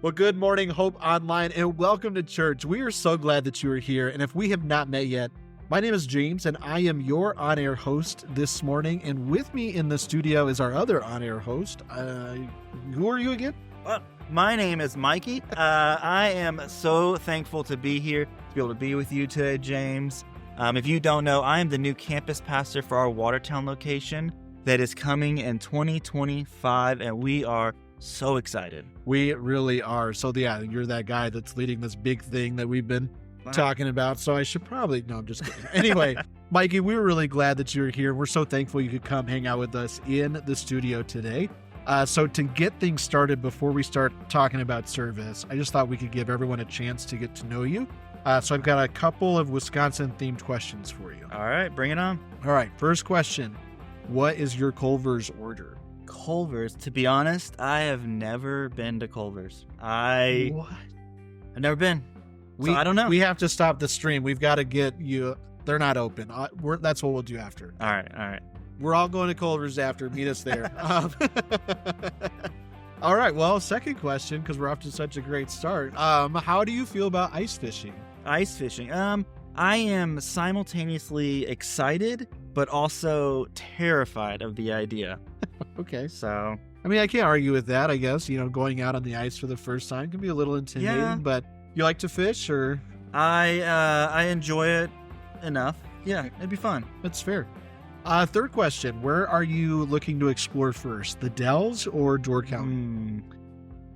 Well, good morning, Hope Online, and welcome to church. We are so glad that you are here. And if we have not met yet, my name is James, and I am your on-air host this morning. And with me in the studio is our other on-air host. Who are you again? My name is Mikey. I am so thankful to be here, to be able to be with you today, James. If you don't know, I am the new campus pastor for our Watertown location that is coming in 2025, and we are so excited. We really are. So, yeah, you're that guy that's leading this big thing that we've been talking about. So I should probably, no, I'm just kidding. Anyway, Mikey, we're really glad that you're here. We're so thankful you could come hang out with us in the studio today. So to get things started before we start talking about service, I just thought we could give everyone a chance to get to know you. So I've got a couple of Wisconsin-themed questions for you. All right, bring it on. All right, first question. What is your Culver's order? Culver's, to be honest, I have never been to Culver's. What? I've never been. So I don't know. We have to stop the stream. We've got to get you. They're not open. That's what we'll do after. All right. We're all going to Culver's after. Meet us there. All right. Well, second question, because we're off to such a great start. How do you feel about ice fishing? Ice fishing. I am simultaneously excited, but also terrified of the idea. Okay. So, I mean, I can't argue with that, I guess. You know, going out on the ice for the first time can be a little intimidating, but you like to fish, or? I enjoy it enough. Yeah, it'd be fun. That's fair. Third question. Where are you looking to explore first, the Dells or Door County?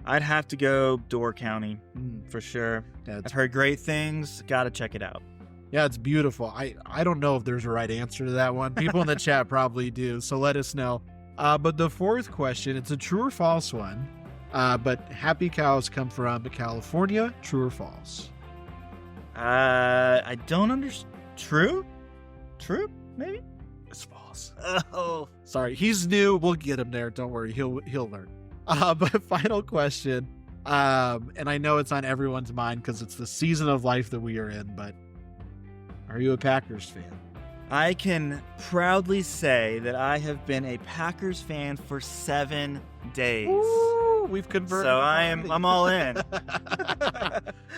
I'd have to go Door County for sure. Yeah, I've heard great things. Got to check it out. Yeah, it's beautiful. I don't know if there's a right answer to that one. People in the chat probably do, so let us know. But the fourth question, it's a true or false one. But happy cows come from California. True or false? I don't understand. True? Maybe? It's false. Oh. Sorry, he's new. We'll get him there. Don't worry. He'll learn. But final question. And I know it's on everyone's mind because it's the season of life that we are in, but are you a Packers fan? I can proudly say that I have been a Packers fan for 7 days. Ooh, we've converted. So I'm all in.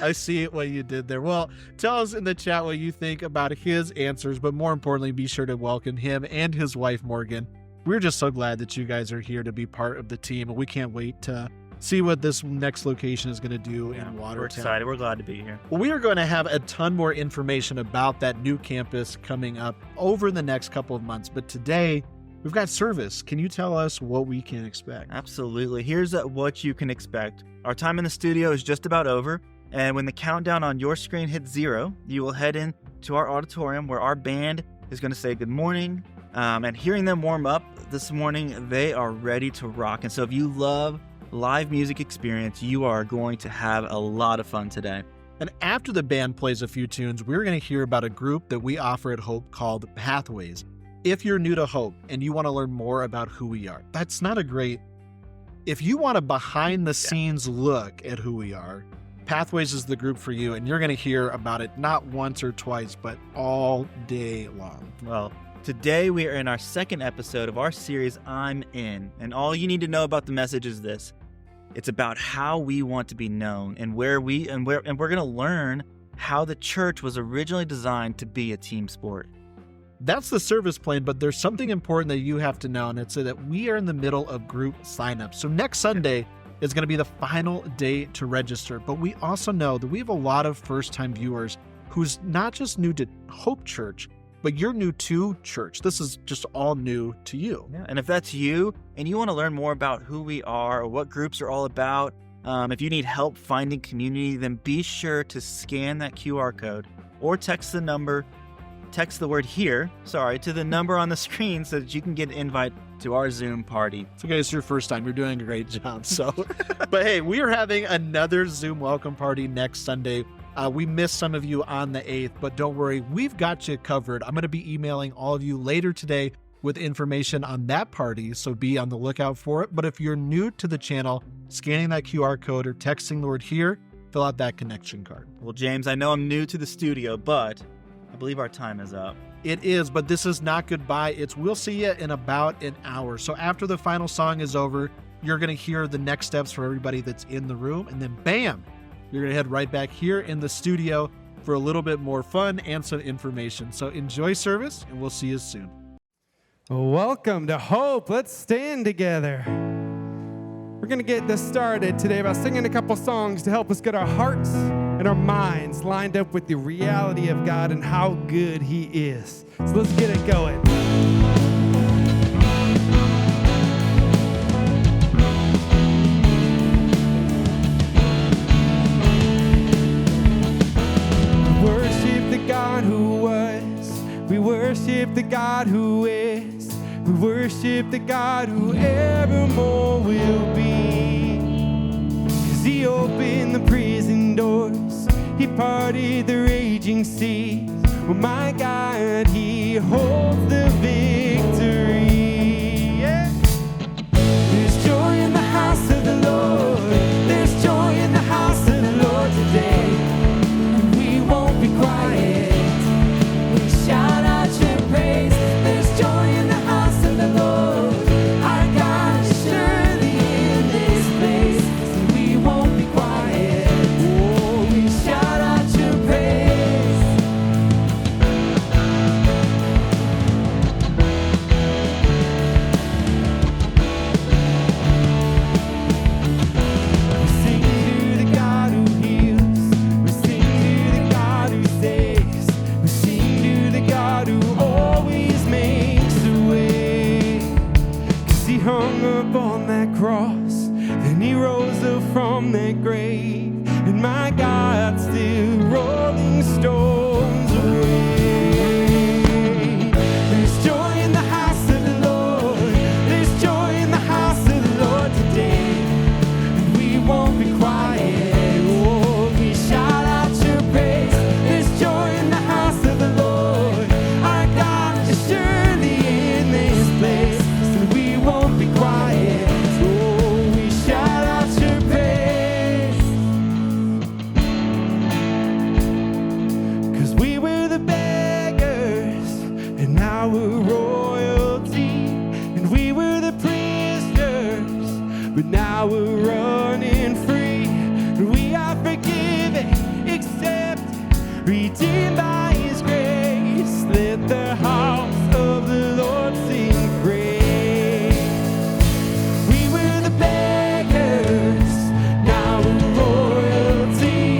I see what you did there. Well, tell us in the chat what you think about his answers, but more importantly, be sure to welcome him and his wife, Morgan. We're just so glad that you guys are here to be part of the team, and we can't wait to see what this next location is going to do in Watertown. We're excited. We're glad to be here. Well, we are going to have a ton more information about that new campus coming up over the next couple of months. But today, we've got service. Can you tell us what we can expect? Absolutely. Here's what you can expect. Our time in the studio is just about over. And when the countdown on your screen hits 0, you will head in to our auditorium where our band is going to say good morning. And hearing them warm up this morning, they are ready to rock. And so if you love live music experience, you are going to have a lot of fun today. And after the band plays a few tunes, we're going to hear about a group that we offer at Hope called Pathways. If you're new to Hope and you want to learn more about who we are, that's not a great... If you want a behind-the-scenes look at who we are, Pathways is the group for you, and you're going to hear about it not once or twice, but all day long. Well, today we are in our second episode of our series, I'm In. And all you need to know about the message is this. It's about how we want to be known and we're going to learn how the church was originally designed to be a team sport. That's the service plan, but there's something important that you have to know, and it's that we are in the middle of group signups. So next Sunday is going to be the final day to register, but we also know that we have a lot of first-time viewers who's not just new to Hope Church, but you're new to church. This is just all new to you. Yeah, and if that's you and you want to learn more about who we are or what groups are all about, if you need help finding community, then be sure to scan that QR code or text the word here, to the number on the screen so that you can get an invite to our Zoom party. It's okay, it's your first time. You're doing a great job. But hey, we are having another Zoom welcome party next Sunday. We missed some of you on the 8th, but don't worry, we've got you covered. I'm going to be emailing all of you later today with information on that party, so be on the lookout for it. But if you're new to the channel, scanning that QR code or texting the word here, fill out that connection card. Well, James, I know I'm new to the studio, but I believe our time is up. It is, but this is not goodbye. It's we'll see you in about an hour. So after the final song is over, you're going to hear the next steps for everybody that's in the room. And then bam, you're going to head right back here in the studio for a little bit more fun and some information. So enjoy service, and we'll see you soon. Welcome to Hope. Let's stand together. We're going to get this started today by singing a couple songs to help us get our hearts and our minds lined up with the reality of God and how good He is. So let's get it going. We worship the God who was. We worship the God who is. We worship the God who evermore will be. 'Cause He opened the prison doors. He parted the raging seas. Oh my God, He holds the victory. Yeah. There's joy in the house of the Lord. There's joy in the house of the Lord today. And we won't be quiet. We shout out your praise. There's joy in the house of the Lord. Our God is surely in this place. And we won't be quiet. Oh, we shout out your praise. We sing to the God who heals. We sing to the God who saves. We sing to the God who always makes a way. 'Cause He hung up on that cross, then He rose up from that grave, and my God still rolling stones away. There's joy in the house of the Lord. There's joy in the house of the Lord today. And we won't be quiet. Oh, we shout out your praise. There's joy in the house of the Lord. Our God is surely in this place. And we won't be quiet. Oh, we shout out your praise. 'Cause we were the beggars, and now we're royalty. And we were the prisoners, but now we're running free. And we are forgiven, accepted, redeemed by His grace. Let the house of the Lord sing praise. We were the beggars, now we're royalty.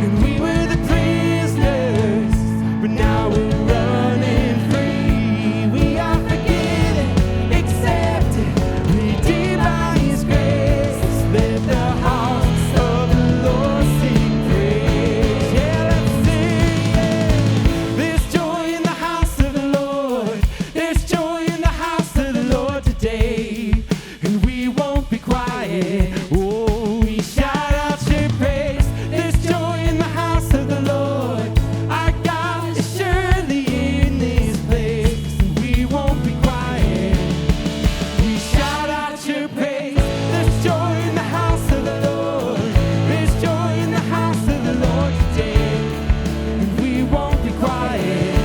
And we were the prisoners, but now we're running free. We are forgiven, accepted, redeemed by His grace. Let the house of the Lord sing praise. Yeah, let's sing, yeah. There's joy in the house of the Lord. There's joy in the house of the Lord today. And we won't be quiet. Oh, we shout out your praise. There's joy in the house of the Lord. Our God is surely in this place. And we won't be quiet. We shout out your praise. There's joy in the house of the Lord. There's joy in the house of the Lord today. And we won't be quiet.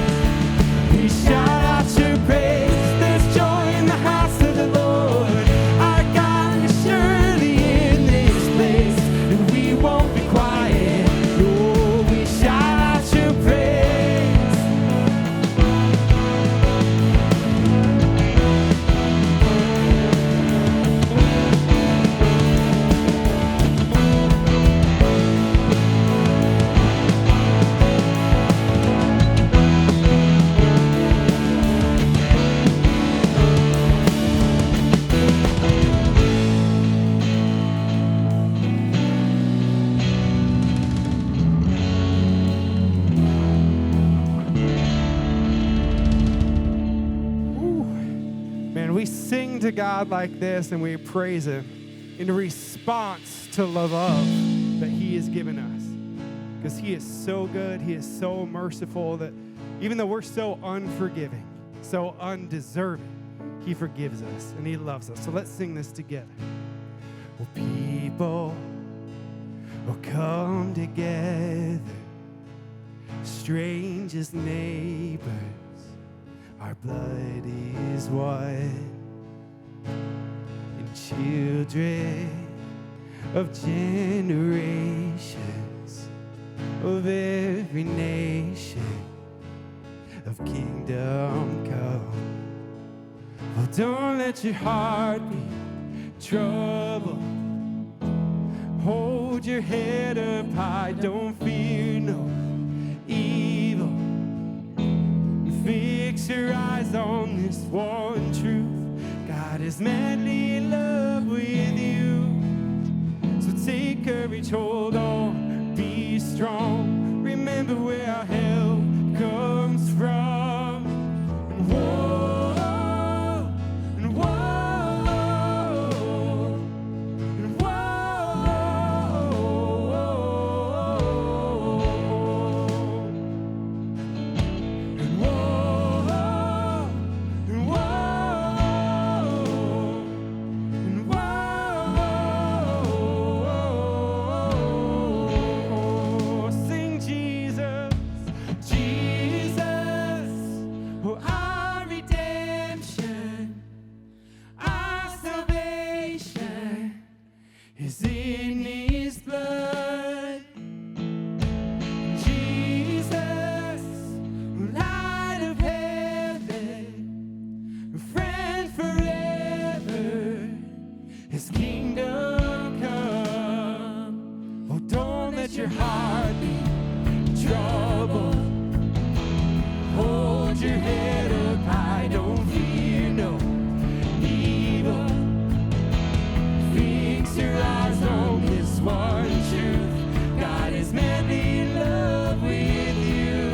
We shout out your praise. There's joy in the house of the Lord. Our God is surely in this place. And we won't be quiet. Oh, we shout out your praise. Man, we sing to God like this and we praise Him in response to the love that He has given us. Because He is so good, He is so merciful that even though we're so unforgiving, so undeserving, He forgives us and He loves us. So let's sing this together. Well, people will come together, strangest neighbors, our blood is one. And children of generations, of every nation, of kingdom come. Oh, don't let your heart be troubled. Hold your head up high, don't fear no evil. Fix your eyes on this one truth. God is madly in love with you. So take courage, hold on, be strong. Remember where our help comes from. And whoa, and whoa, and sing Jesus, Jesus, oh our redemption, our salvation is in His blood. Jesus, light of heaven, friend forever, His kingdom come. Oh, don't let your heart be troubled. Hold your head up high, don't fear no evil. Fix your eyes on this one truth. God is madly in love with you.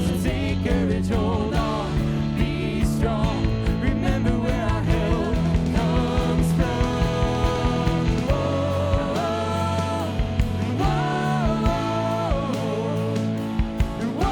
So take courage, hold on, be strong. Remember where our help comes from. Whoa, whoa, whoa,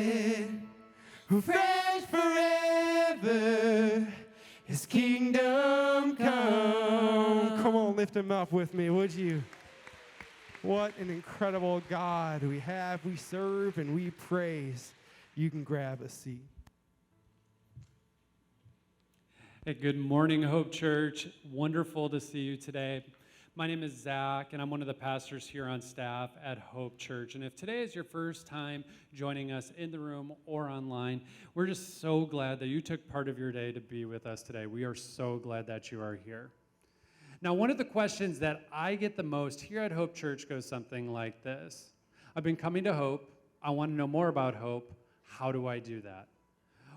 bread, fresh forever, His kingdom come. Come on, lift Him up with me, would you? What an incredible God we have, we serve, and we praise. You can grab a seat. Hey, good morning, Hope Church. Wonderful to see you today. My name is Zach, and I'm one of the pastors here on staff at Hope Church. And if today is your first time joining us in the room or online, we're just so glad that you took part of your day to be with us today. We are so glad that you are here. Now, one of the questions that I get the most here at Hope Church goes something like this. I've been coming to Hope. I want to know more about Hope. How do I do that?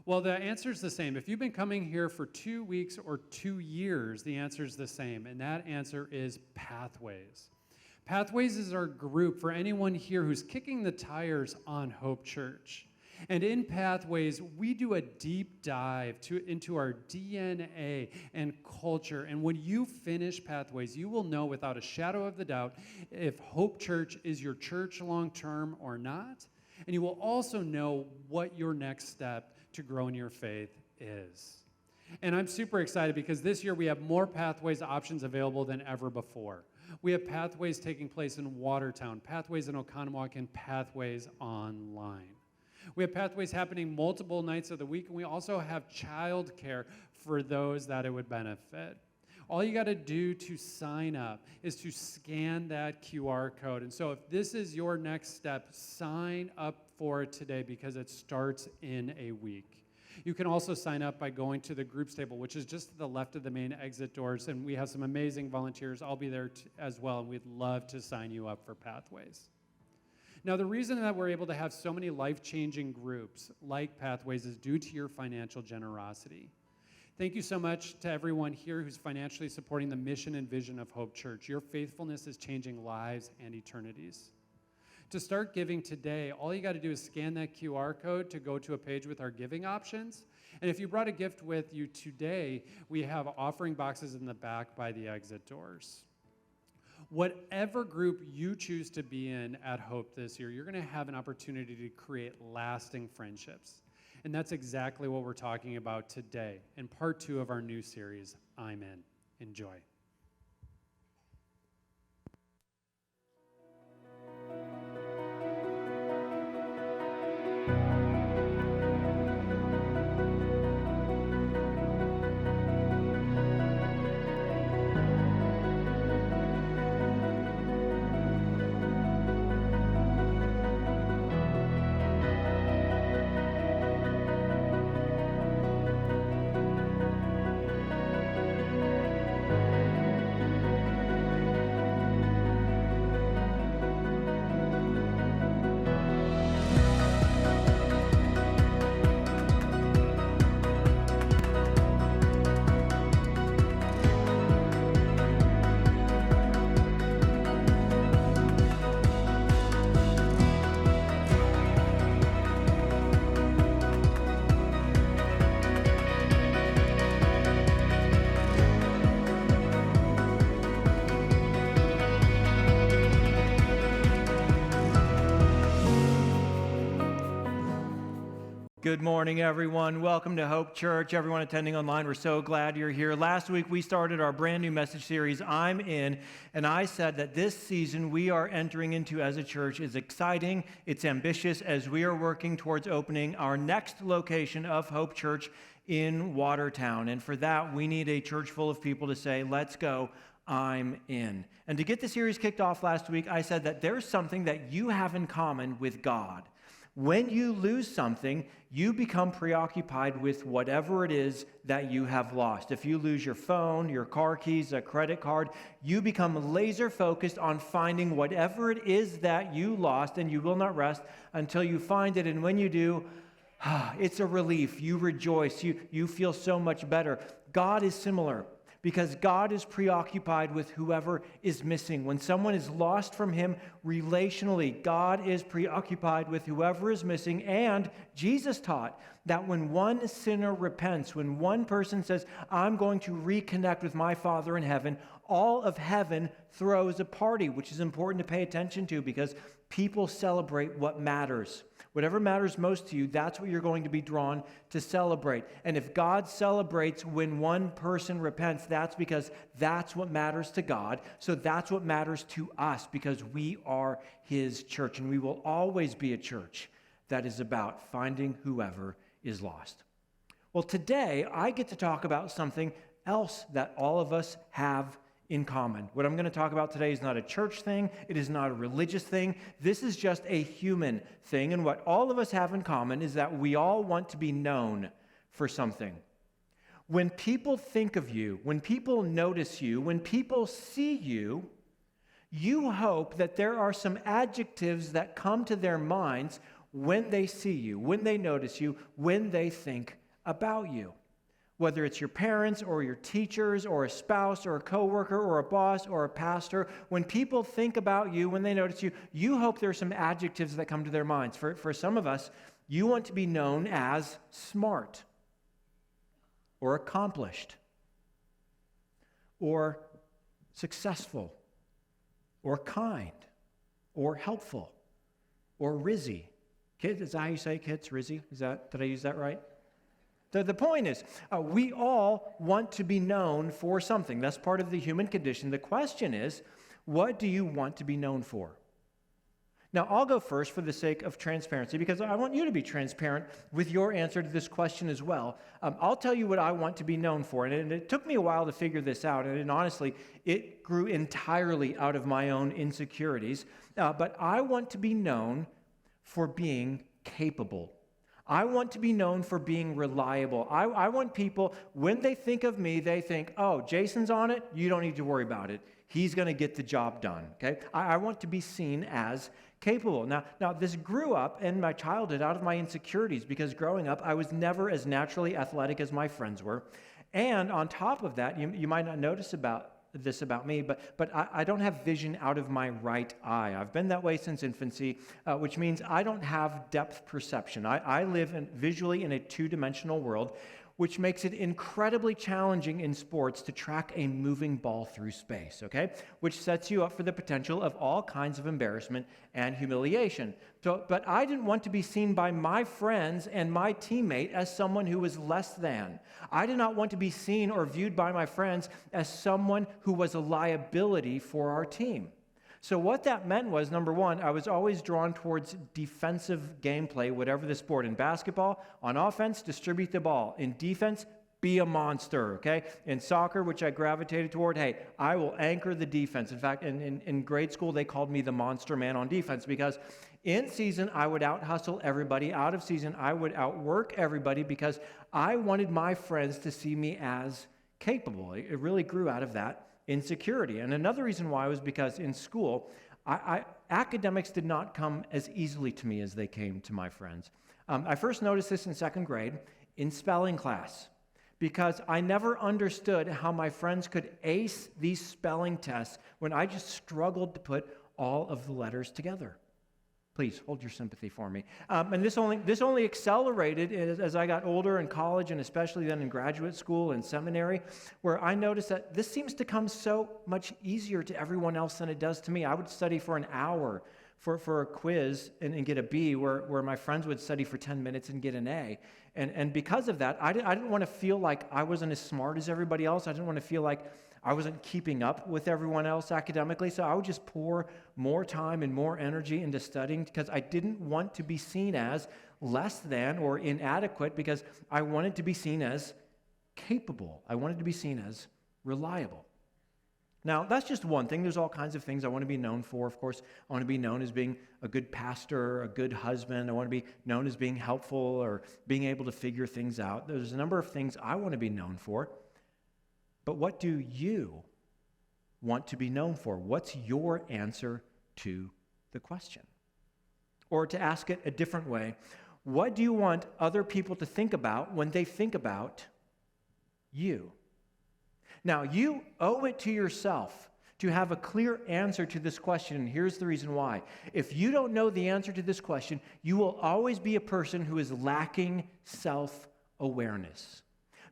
Well, the answer is the same. If you've been coming here for 2 weeks or 2 years, the answer is the same, and that answer is Pathways. Pathways is our group for anyone here who's kicking the tires on Hope Church. And in Pathways, we do a deep dive into our DNA and culture. And when you finish Pathways, you will know without a shadow of the doubt if Hope Church is your church long-term or not. And you will also know what your next step to grow in your faith is. And I'm super excited because this year we have more Pathways options available than ever before. We have Pathways taking place in Watertown, Pathways in Oconomowoc, and Pathways online. We have Pathways happening multiple nights of the week, and we also have childcare for those that it would benefit. All you got to do to sign up is to scan that QR code. And so if this is your next step, sign up for it today because it starts in a week. You can also sign up by going to the groups table, which is just to the left of the main exit doors, and we have some amazing volunteers. I'll be there as well, and we'd love to sign you up for Pathways. Now, the reason that we're able to have so many life-changing groups like Pathways is due to your financial generosity. Thank you so much to everyone here who's financially supporting the mission and vision of Hope Church. Your faithfulness is changing lives and eternities. To start giving today, all you got to do is scan that QR code to go to a page with our giving options. And if you brought a gift with you today, we have offering boxes in the back by the exit doors. Whatever group you choose to be in at Hope this year, you're going to have an opportunity to create lasting friendships. And that's exactly what we're talking about today in part 2 of our new series, I'm In. Enjoy. Good morning, everyone. Welcome to Hope Church. Everyone attending online, we're so glad you're here. Last week, we started our brand new message series, I'm In, and I said that this season we are entering into as a church is exciting, it's ambitious, as we are working towards opening our next location of Hope Church in Watertown. And for that, we need a church full of people to say, let's go, I'm in. And to get the series kicked off last week, I said that there's something that you have in common with God. When you lose something, you become preoccupied with whatever it is that you have lost. If you lose your phone, your car keys, a credit card, you become laser focused on finding whatever it is that you lost, and you will not rest until you find it. And when you do, it's a relief. You rejoice. You feel so much better. God is similar, because God is preoccupied with whoever is missing. When someone is lost from Him relationally, God is preoccupied with whoever is missing. And Jesus taught that when one sinner repents, when one person says, I'm going to reconnect with my Father in heaven, all of heaven throws a party, which is important to pay attention to because people celebrate what matters. Whatever matters most to you, that's what you're going to be drawn to celebrate. And if God celebrates when one person repents, that's because that's what matters to God. So that's what matters to us because we are his church. And we will always be a church that is about finding whoever is lost. Well, today I get to talk about something else that all of us have in common. What I'm going to talk about today is not a church thing. It is not a religious thing. This is just a human thing. And what all of us have in common is that we all want to be known for something. When people think of you, when people notice you, when people see you, you hope that there are some adjectives that come to their minds when they see you, when they notice you, when they think about you. Whether it's your parents or your teachers or a spouse or a coworker or a boss or a pastor, when people think about you, when they notice you, you hope there are some adjectives that come to their minds. For some of us, you want to be known as smart or accomplished or successful or kind or helpful or rizzy. Kids, is that how you say kids? Rizzy? Did I use that right? The point is, we all want to be known for something. That's part of the human condition. The question is, what do you want to be known for? Now, I'll go first for the sake of transparency because I want you to be transparent with your answer to this question as well. I'll tell you what I want to be known for, and it took me a while to figure this out, and honestly, it grew entirely out of my own insecurities, but I want to be known for being capable. I want to be known for being reliable. I want people, when they think of me, they think, oh, Jason's on it, you don't need to worry about it. He's going to get the job done, okay? I want to be seen as capable. Now, this grew up in my childhood out of my insecurities because growing up, I was never as naturally athletic as my friends were. And on top of that, you might not notice about me, but I don't have vision out of my right eye. I've been that way since infancy, which means I don't have depth perception. I live visually in a two-dimensional world, which makes it incredibly challenging in sports to track a moving ball through space, okay? Which sets you up for the potential of all kinds of embarrassment and humiliation. But I didn't want to be seen by my friends and my teammate as someone who was less than. I did not want to be seen or viewed by my friends as someone who was a liability for our team. So what that meant was, number one, I was always drawn towards defensive gameplay, whatever the sport. In basketball, on offense, distribute the ball. In defense, be a monster, okay? In soccer, which I gravitated toward, hey, I will anchor the defense. In fact, in grade school, they called me the monster man on defense because in season, I would out-hustle everybody. Out of season, I would outwork everybody because I wanted my friends to see me as capable. It really grew out of that insecurity. And another reason why was because in school, academics did not come as easily to me as they came to my friends. I first noticed this in second grade in spelling class because I never understood how my friends could ace these spelling tests when I just struggled to put all of the letters together. Please hold your sympathy for me. And this only accelerated as I got older in college and especially then in graduate school and seminary, where I noticed that this seems to come so much easier to everyone else than it does to me. I would study for an hour for a quiz and get a B, where my friends would study for 10 minutes and get an A. And because of that, I didn't want to feel like I wasn't as smart as everybody else. I didn't want to feel like I wasn't keeping up with everyone else academically, so I would just pour more time and more energy into studying because I didn't want to be seen as less than or inadequate because I wanted to be seen as capable. I wanted to be seen as reliable. Now, that's just one thing. There's all kinds of things I want to be known for. Of course, I want to be known as being a good pastor, a good husband. I want to be known as being helpful or being able to figure things out. There's a number of things I want to be known for. But what do you want to be known for? What's your answer to the question? Or to ask it a different way, what do you want other people to think about when they think about you? Now, you owe it to yourself to have a clear answer to this question, and here's the reason why. If you don't know the answer to this question, you will always be a person who is lacking self-awareness.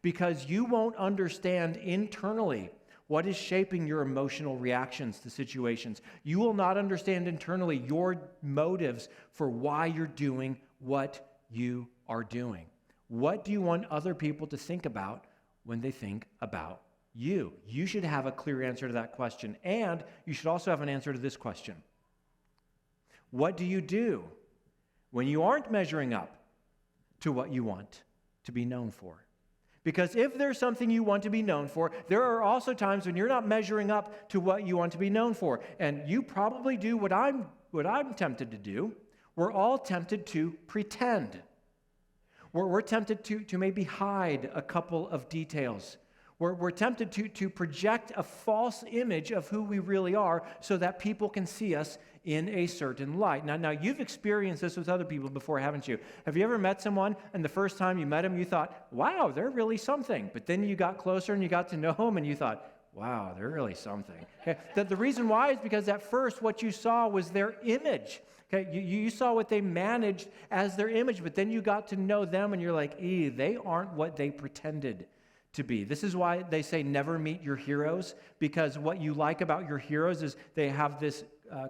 Because you won't understand internally what is shaping your emotional reactions to situations. You will not understand internally your motives for why you're doing what you are doing? What do you want other people to think about when they think about you? You should have a clear answer to that question. And you should also have an answer to this question. What do you do when you aren't measuring up to what you want to be known for? Because if there's something you want to be known for, there are also times when you're not measuring up to what you want to be known for. And you probably do what I'm tempted to do. We're all tempted to pretend. We're tempted to maybe hide a couple of details. We're tempted to project a false image of who we really are so that people can see us in a certain light. Now, you've experienced this with other people before, haven't you? Have you ever met someone and the first time you met them, you thought, wow, they're really something. But then you got closer and you got to know them and you thought, wow, they're really something. Okay? The reason why is because at first what you saw was their image. Okay? You saw what they managed as their image, but then you got to know them and you're like, they aren't what they pretended to be. This is why they say never meet your heroes, because what you like about your heroes is they have this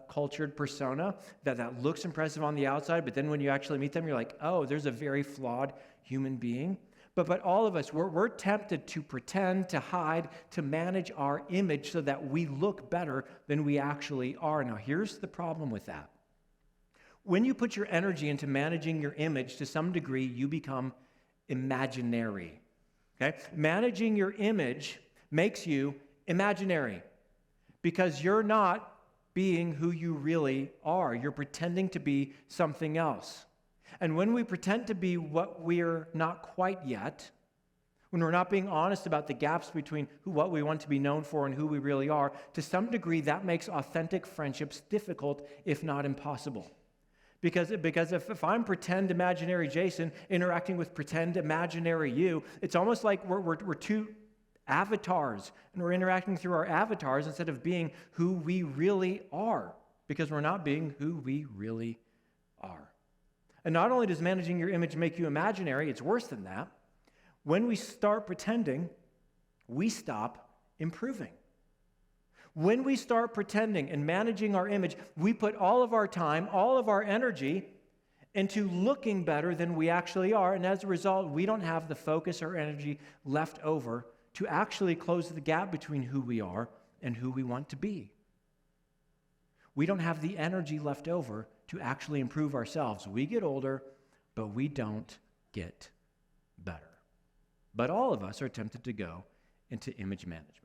cultured persona that looks impressive on the outside, but then when you actually meet them, you're like, oh, there's a very flawed human being. But all of us, we're tempted to pretend, to hide, to manage our image so that we look better than we actually are. Now, here's the problem with that. When you put your energy into managing your image, to some degree, you become imaginary. Okay? Managing your image makes you imaginary because you're not being who you really are. You're pretending to be something else. And when we pretend to be what we're not quite yet, when we're not being honest about the gaps between what we want to be known for and who we really are, to some degree that makes authentic friendships difficult, if not impossible. Because if I'm pretend imaginary Jason interacting with pretend imaginary you, it's almost like we're two avatars, and we're interacting through our avatars instead of being who we really are, because we're not being who we really are. And not only does managing your image make you imaginary, it's worse than that. When we start pretending, we stop improving. When we start pretending and managing our image, we put all of our time, all of our energy into looking better than we actually are, and as a result, we don't have the focus or energy left over to actually close the gap between who we are and who we want to be. We don't have the energy left over to actually improve ourselves. We get older, but we don't get better. But all of us are tempted to go into image management.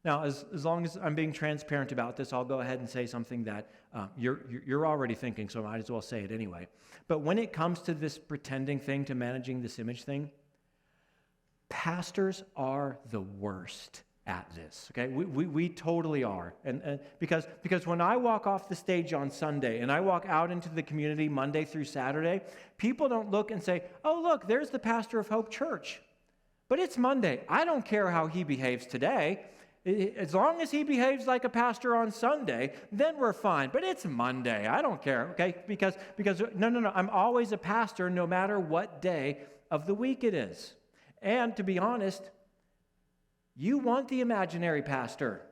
Now, as long as I'm being transparent about this, I'll go ahead and say something that you're already thinking, so I might as well say it anyway. But when it comes to this pretending thing, to managing this image thing, pastors are the worst at this, okay? We totally are. And because when I walk off the stage on Sunday and I walk out into the community Monday through Saturday, people don't look and say, oh, look, there's the pastor of Hope Church. But it's Monday. I don't care how he behaves today. As long as he behaves like a pastor on Sunday, then we're fine. But it's Monday. I don't care, okay? Because no. I'm always a pastor no matter what day of the week it is. And to be honest, you want the imaginary pastor.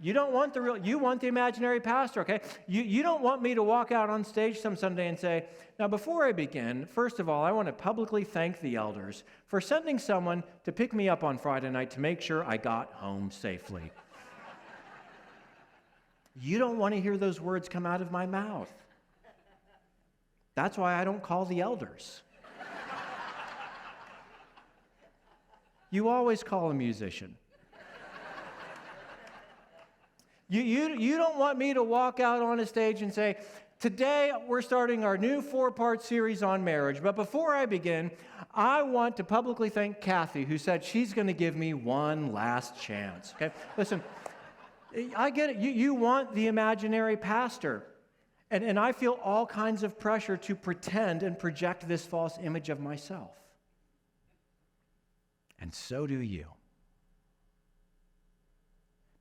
You don't want the real, you want the imaginary pastor, okay? You don't want me to walk out on stage some Sunday and say, now before I begin, first of all, I want to publicly thank the elders for sending someone to pick me up on Friday night to make sure I got home safely. You don't want to hear those words come out of my mouth. That's why I don't call the elders. You always call a musician. You don't want me to walk out on a stage and say, today we're starting our new 4-part series on marriage, but before I begin, I want to publicly thank Kathy, who said she's going to give me one last chance. Okay, listen, I get it. You want the imaginary pastor, and I feel all kinds of pressure to pretend and project this false image of myself. And so do you.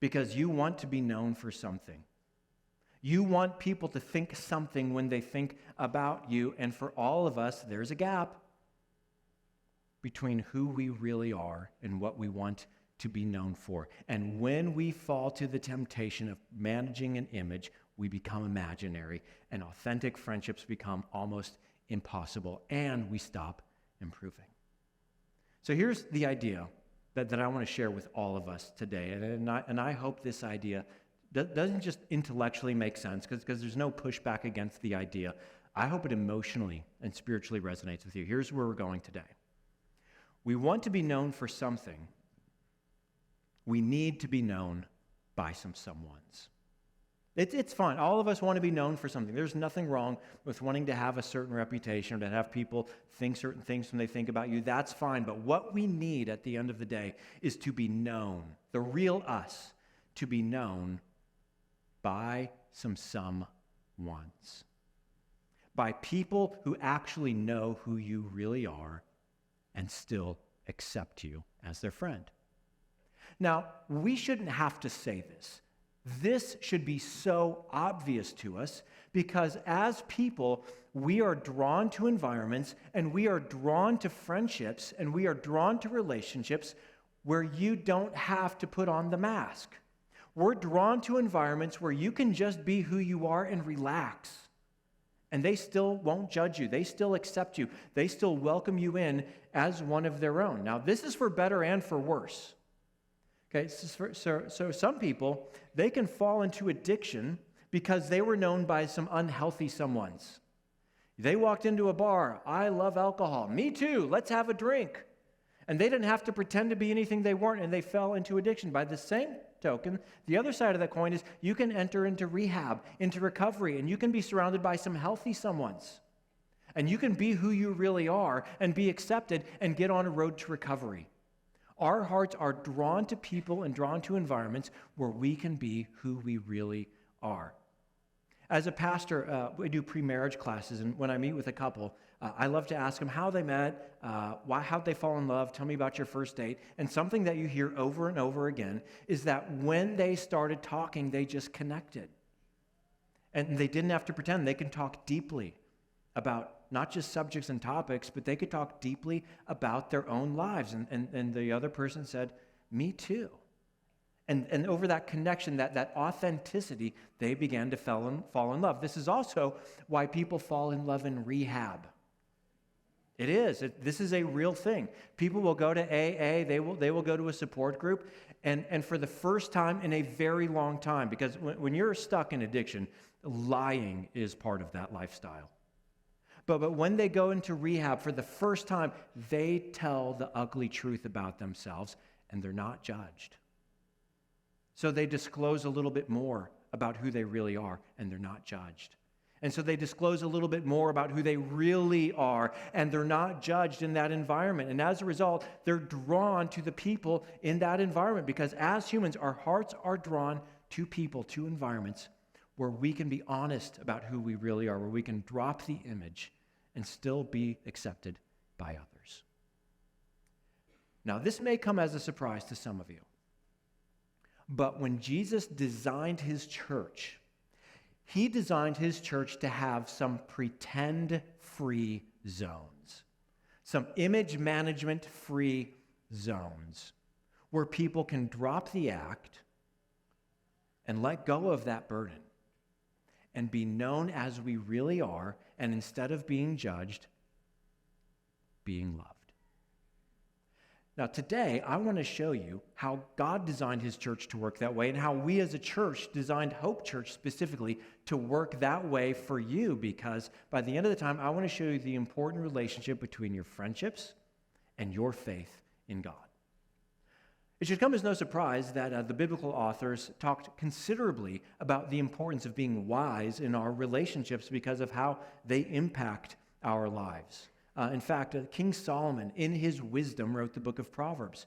Because you want to be known for something. You want people to think something when they think about you. And for all of us, there's a gap between who we really are and what we want to be known for. And when we fall to the temptation of managing an image, we become imaginary, and authentic friendships become almost impossible, and we stop improving. So here's the idea that I want to share with all of us today, and I hope this idea doesn't just intellectually make sense, because there's no pushback against the idea. I hope it emotionally and spiritually resonates with you. Here's where we're going today. We want to be known for something. We need to be known by some someones. It's fine. All of us want to be known for something. There's nothing wrong with wanting to have a certain reputation or to have people think certain things when they think about you. That's fine. But what we need at the end of the day is to be known, the real us, to be known by some someones. By people who actually know who you really are and still accept you as their friend. Now, we shouldn't have to say this. This should be so obvious to us because as people, we are drawn to environments and we are drawn to friendships and we are drawn to relationships where you don't have to put on the mask. We're drawn to environments where you can just be who you are and relax. And they still won't judge you. They still accept you. They still welcome you in as one of their own. Now, this is for better and for worse. Okay, so some people, they can fall into addiction because they were known by some unhealthy someones. They walked into a bar. I love alcohol. Me too. Let's have a drink. And they didn't have to pretend to be anything they weren't, and they fell into addiction. By the same token, the other side of that coin is you can enter into rehab, into recovery, and you can be surrounded by some healthy someones. And you can be who you really are and be accepted and get on a road to recovery. Our hearts are drawn to people and drawn to environments where we can be who we really are. As a pastor, we do pre-marriage classes, and when I meet with a couple, I love to ask them how they met, how'd they fall in love, tell me about your first date. And something that you hear over and over again is that when they started talking, they just connected. And they didn't have to pretend. They can talk deeply about not just subjects and topics, but they could talk deeply about their own lives. And the other person said, me too. And over that connection, that authenticity, they began to fall in love. This is also why people fall in love in rehab. It is. This is a real thing. People will go to AA, they will go to a support group, and for the first time in a very long time, because when you're stuck in addiction, lying is part of that lifestyle. But when they go into rehab for the first time, they tell the ugly truth about themselves, and they're not judged. So they disclose a little bit more about who they really are, and they're not judged. And so they disclose a little bit more about who they really are, and they're not judged in that environment. And as a result, they're drawn to the people in that environment, because as humans, our hearts are drawn to people, to environments where we can be honest about who we really are, where we can drop the image and still be accepted by others. Now, this may come as a surprise to some of you, but when Jesus designed his church, he designed his church to have some pretend-free zones, some image management-free zones where people can drop the act and let go of that burden and be known as we really are, and instead of being judged, being loved. Now today, I want to show you how God designed his church to work that way and how we as a church designed Hope Church specifically to work that way for you, because by the end of the time, I want to show you the important relationship between your friendships and your faith in God. It should come as no surprise that the biblical authors talked considerably about the importance of being wise in our relationships because of how they impact our lives. In fact, King Solomon, in his wisdom, wrote the book of Proverbs.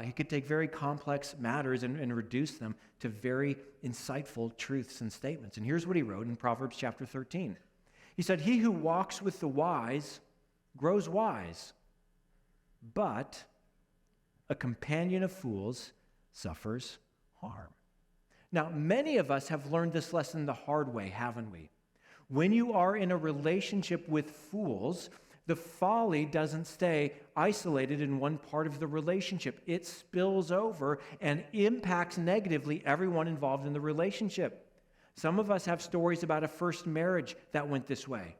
He could take very complex matters and reduce them to very insightful truths and statements. And here's what he wrote in Proverbs chapter 13. He said, "He who walks with the wise grows wise, but a companion of fools suffers harm." Now, many of us have learned this lesson the hard way, haven't we? When you are in a relationship with fools, the folly doesn't stay isolated in one part of the relationship. It spills over and impacts negatively everyone involved in the relationship. Some of us have stories about a first marriage that went this way.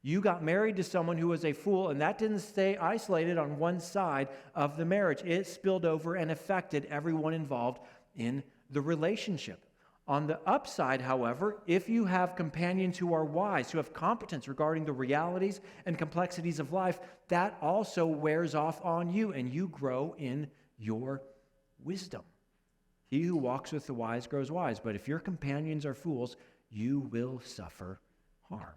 You got married to someone who was a fool, and that didn't stay isolated on one side of the marriage. It spilled over and affected everyone involved in the relationship. On the upside, however, if you have companions who are wise, who have competence regarding the realities and complexities of life, that also wears off on you, and you grow in your wisdom. He who walks with the wise grows wise, but if your companions are fools, you will suffer harm.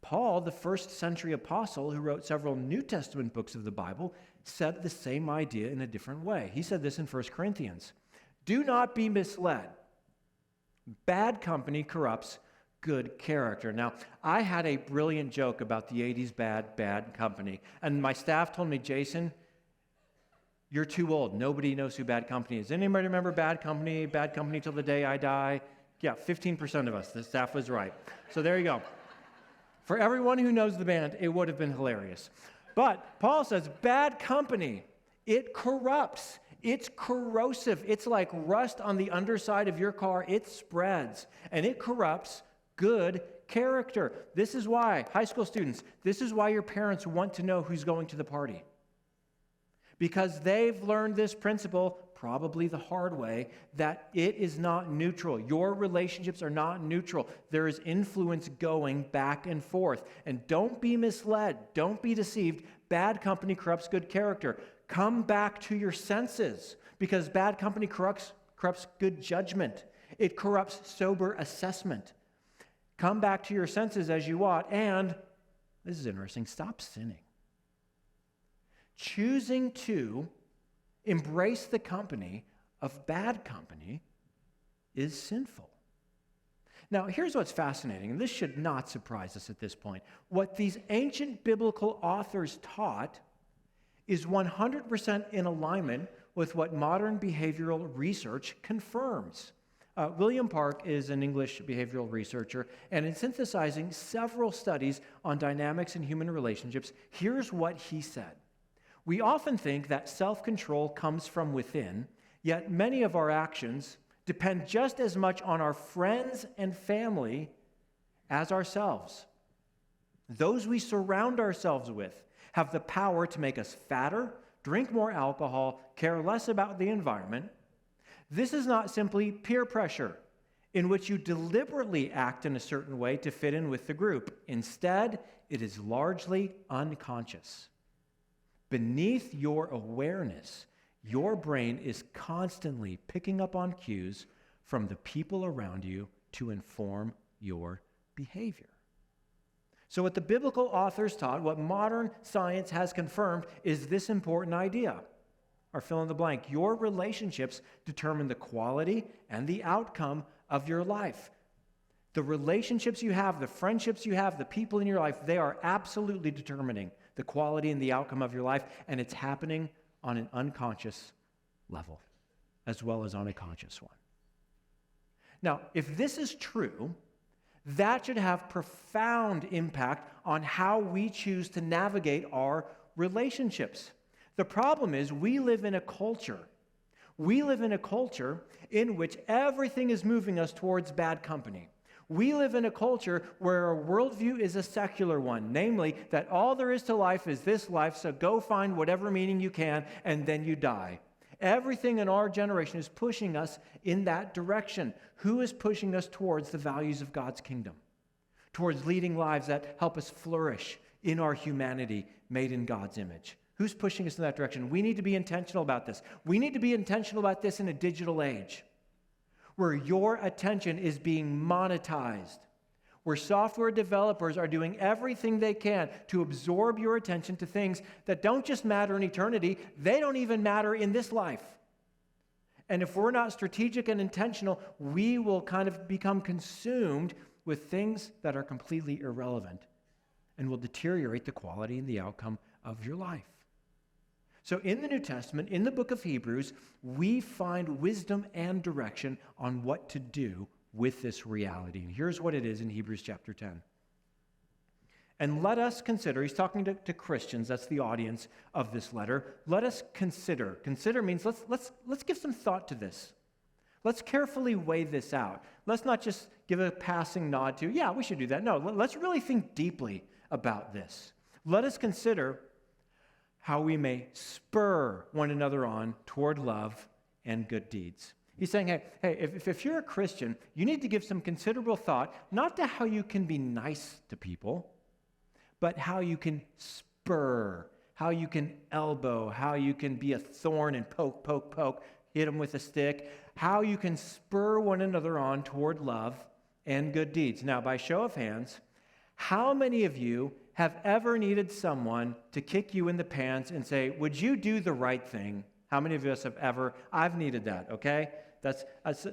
Paul, the first century apostle who wrote several New Testament books of the Bible, said the same idea in a different way. He said this in 1 Corinthians. Do not be misled. Bad company corrupts good character. Now, I had a brilliant joke about the 80s bad company, and my staff told me, Jason, you're too old. Nobody knows who Bad Company is. Anybody remember Bad Company till the day I die? Yeah, 15% of us. The staff was right. So there you go. For everyone who knows the band, it would have been hilarious. But Paul says, bad company, it corrupts. It's corrosive. It's like rust on the underside of your car. It spreads, and it corrupts good character. This is why, high school students, this is why your parents want to know who's going to the party. Because they've learned this principle, probably the hard way, that it is not neutral. Your relationships are not neutral. There is influence going back and forth. And don't be misled. Don't be deceived. Bad company corrupts good character. Come back to your senses, because bad company corrupts good judgment. It corrupts sober assessment. Come back to your senses as you ought, and, this is interesting, stop sinning. Choosing to embrace the company of bad company is sinful. Now, here's what's fascinating, and this should not surprise us at this point. What these ancient biblical authors taught is 100% in alignment with what modern behavioral research confirms. William Park is an English behavioral researcher, and in synthesizing several studies on dynamics in human relationships, here's what he said. We often think that self-control comes from within, yet many of our actions depend just as much on our friends and family as ourselves. Those we surround ourselves with have the power to make us fatter, drink more alcohol, care less about the environment. This is not simply peer pressure, in which you deliberately act in a certain way to fit in with the group. Instead, it is largely unconscious. Beneath your awareness, your brain is constantly picking up on cues from the people around you to inform your behavior. So what the biblical authors taught, what modern science has confirmed, is this important idea, or fill in the blank. Your relationships determine the quality and the outcome of your life. The relationships you have, the friendships you have, the people in your life, they are absolutely determining the quality and the outcome of your life, and it's happening on an unconscious level as well as on a conscious one. Now, if this is true, that should have profound impact on how we choose to navigate our relationships. The problem is we live in a culture. We live in a culture in which everything is moving us towards bad company. We live in a culture where our worldview is a secular one, namely that all there is to life is this life, so go find whatever meaning you can, and then you die. Everything in our generation is pushing us in that direction. Who is pushing us towards the values of God's kingdom? Towards leading lives that help us flourish in our humanity made in God's image? Who's pushing us in that direction? We need to be intentional about this. We need to be intentional about this in a digital age, where your attention is being monetized, where software developers are doing everything they can to absorb your attention to things that don't just matter in eternity, they don't even matter in this life. And if we're not strategic and intentional, we will kind of become consumed with things that are completely irrelevant and will deteriorate the quality and the outcome of your life. So in the New Testament, in the book of Hebrews, we find wisdom and direction on what to do with this reality. And here's what it is in Hebrews chapter 10. And let us consider, he's talking to Christians, that's the audience of this letter. Let us consider. Consider means let's give some thought to this. Let's carefully weigh this out. Let's not just give a passing nod to, yeah, we should do that. No, let's really think deeply about this. Let us consider how we may spur one another on toward love and good deeds. He's saying, hey, if you're a Christian, you need to give some considerable thought, not to how you can be nice to people, but how you can spur, how you can elbow, how you can be a thorn and poke, hit them with a stick, how you can spur one another on toward love and good deeds. Now, by show of hands, how many of you have ever needed someone to kick you in the pants and say, would you do the right thing? How many of us have ever? I've needed that, okay? That's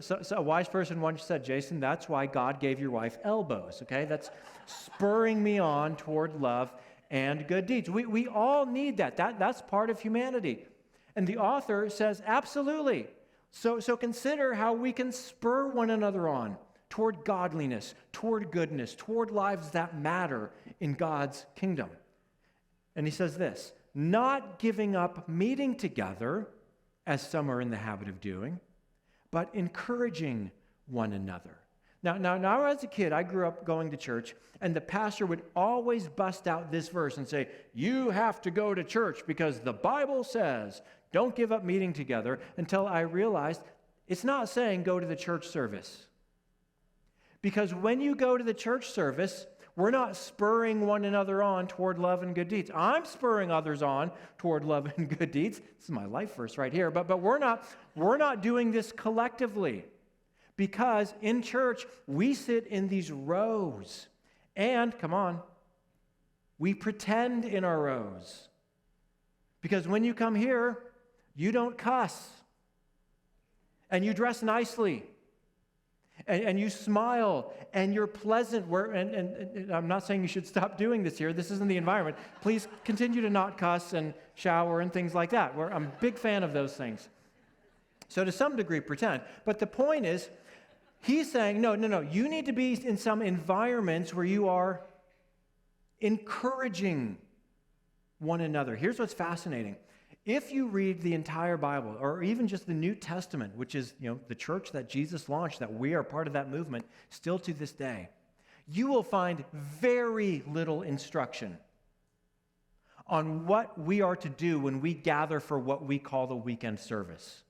so a wise person once said, Jason, that's why God gave your wife elbows, okay? That's spurring me on toward love and good deeds. We all need that. That's part of humanity. And the author says, absolutely. So consider how we can spur one another on toward godliness, toward goodness, toward lives that matter in God's kingdom. And he says this, not giving up meeting together, as some are in the habit of doing, but encouraging one another. Now, as a kid, I grew up going to church, and the pastor would always bust out this verse and say, you have to go to church because the Bible says, don't give up meeting together, until I realized it's not saying go to the church service. Because when you go to the church service, we're not spurring one another on toward love and good deeds. I'm spurring others on toward love and good deeds. This is my life verse right here. But we're not doing this collectively. Because in church, we sit in these rows. And, come on, we pretend in our rows. Because when you come here, you don't cuss. And you dress nicely. And you smile, and you're pleasant. And I'm not saying you should stop doing this here. This isn't the environment. Please continue to not cuss and shower and things like that. I'm a big fan of those things. So to some degree, pretend. But the point is, he's saying, no. You need to be in some environments where you are encouraging one another. Here's what's fascinating. If you read the entire Bible, or even just the New Testament, which is, the church that Jesus launched, that we are part of that movement still to this day, you will find very little instruction on what we are to do when we gather for what we call the weekend service.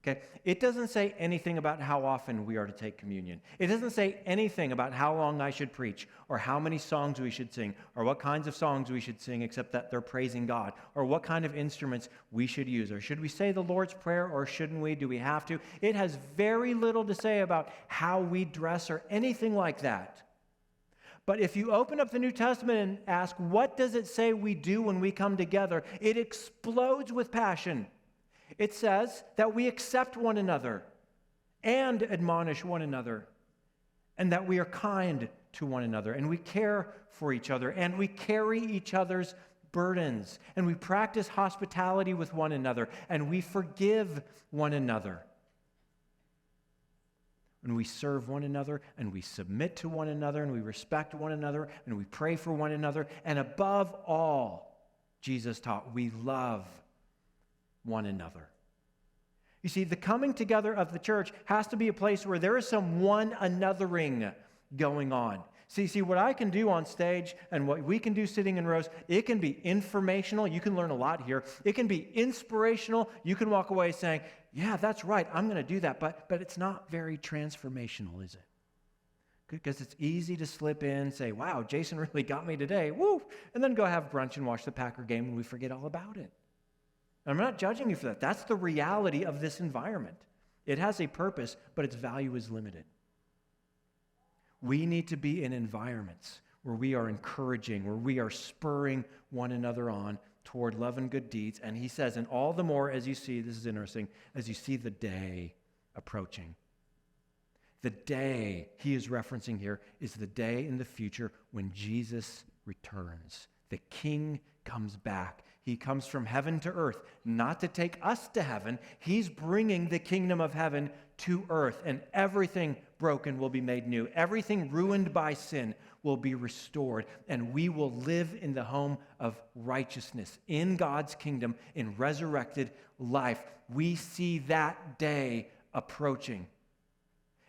Okay? It doesn't say anything about how often we are to take communion. It doesn't say anything about how long I should preach, or how many songs we should sing, or what kinds of songs we should sing except that they're praising God, or what kind of instruments we should use, or should we say the Lord's Prayer, or shouldn't we? Do we have to? It has very little to say about how we dress or anything like that. But if you open up the New Testament and ask, what does it say we do when we come together? It explodes with passion. It says that we accept one another and admonish one another, and that we are kind to one another, and we care for each other, and we carry each other's burdens, and we practice hospitality with one another, and we forgive one another. And we serve one another, and we submit to one another, and we respect one another, and we pray for one another, and above all, Jesus taught, we love one another. You see, the coming together of the church has to be a place where there is some one anothering going on. See, what I can do on stage and what we can do sitting in rows, it can be informational. You can learn a lot here. It can be inspirational. You can walk away saying, yeah, that's right, I'm going to do that. But it's not very transformational, is it? Because it's easy to slip in and say, wow, Jason really got me today. Woo! And then go have brunch and watch the Packer game and we forget all about it. I'm not judging you for that. That's the reality of this environment. It has a purpose, but its value is limited. We need to be in environments where we are encouraging, where we are spurring one another on toward love and good deeds. And he says, and all the more as you see, this is interesting, as you see the day approaching. The day he is referencing here is the day in the future when Jesus returns. The King comes back. He comes from heaven to earth, not to take us to heaven. He's bringing the kingdom of heaven to earth, and everything broken will be made new. Everything ruined by sin will be restored, and we will live in the home of righteousness, in God's kingdom, in resurrected life. We see that day approaching.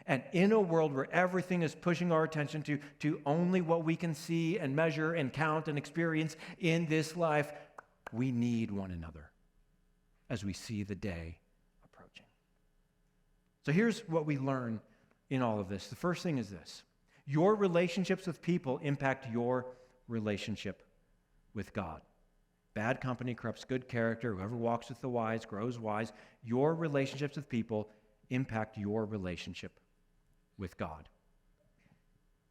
And in a world where everything is pushing our attention to only what we can see and measure and count and experience in this life, we need one another as we see the day approaching. So here's what we learn in all of this. The first thing is this: your relationships with people impact your relationship with God. Bad company corrupts good character. Whoever walks with the wise grows wise. Your relationships with people impact your relationship with God.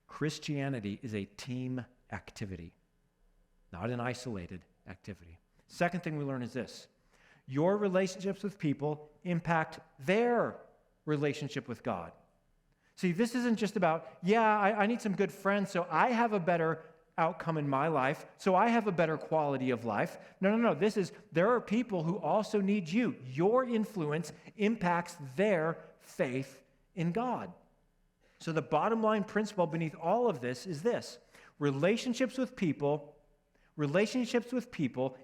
Christianity is a team activity, not an isolated activity. Second thing we learn is this: your relationships with people impact their relationship with God. See, this isn't just about, I need some good friends so I have a better outcome in my life, so I have a better quality of life. No. This is, there are people who also need you. Your influence impacts their faith in God. So the bottom line principle beneath all of this is this: relationships with people